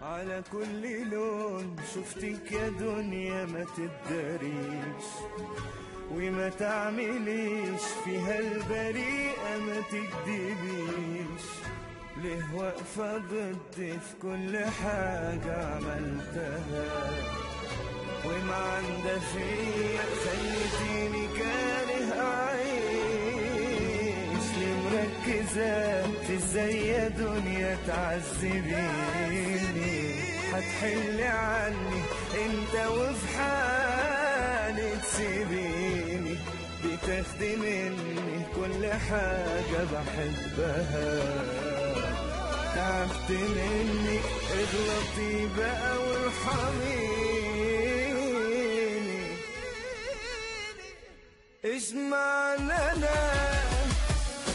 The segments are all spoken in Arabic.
على كل لون شفتك يا دنيا ما تداريش، وما تعمليش فيها البريئة ما تكدبيش. ليه واقفة ضدي في كل حاجة عملتها، وما عندها فيا خليتيني كاره أعيش. ليه مركزة في ازاي يا دنيا تعذبيني، هتحلي عني انت وفي حالي تسيبيني. بتاخدي مني كل حاجة بحبها، تعبت مني اغلطي بقى وارحميني. اشمعنى انا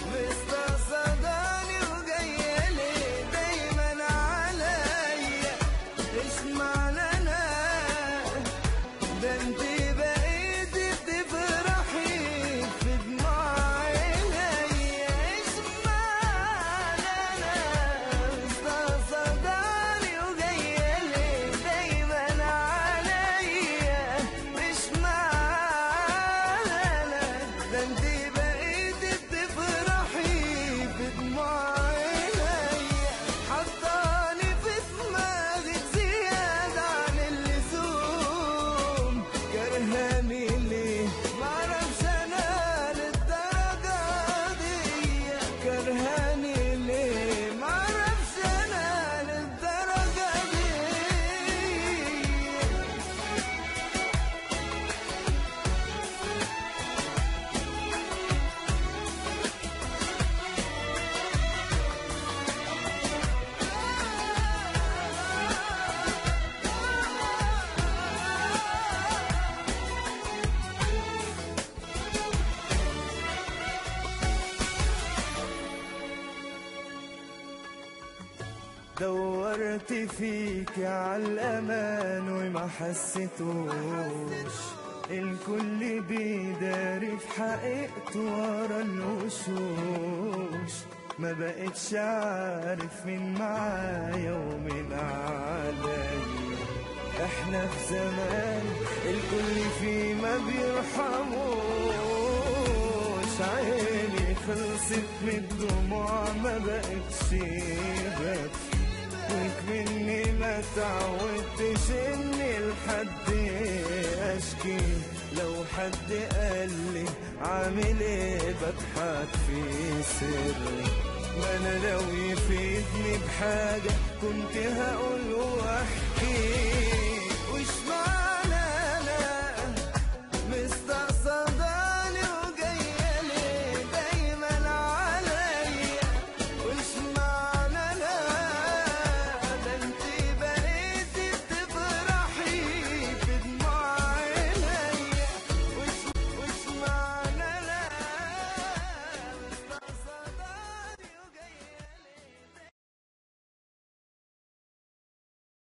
مستقصداني وجايالي دايما عليا؟ اشمعنى انا ده انت بقيتي تفرحي في دموع عينيا؟ اشمعنى انا مستقصداني وجايالي دايما عليا؟ اشمعنى انا ده انت بقيتي تفرحي في دموع عينيا؟ حطاني في دماغك زيادة عن اللزوم، كرهاني ليه معرفش انا للدرجة دي، كرهاني ليه معرفش انا للدرجة دي. دورت فيك عالأمان وما حسيتوش، الكل بيداري في حقيقته ورا الوشوش. ما بقتش عارف مين معايا ومين عليا. احنا في زمان الكل فيه ما بيرحموش. عيني خلصت من الدموع ما بقتش بكفي، وكمني ما تعودتش اني لحد اشكي. لو حد قالي عامل ايه بضحك في سري، ما انا لو يفيدني بحاجة كنت هقول واحكي.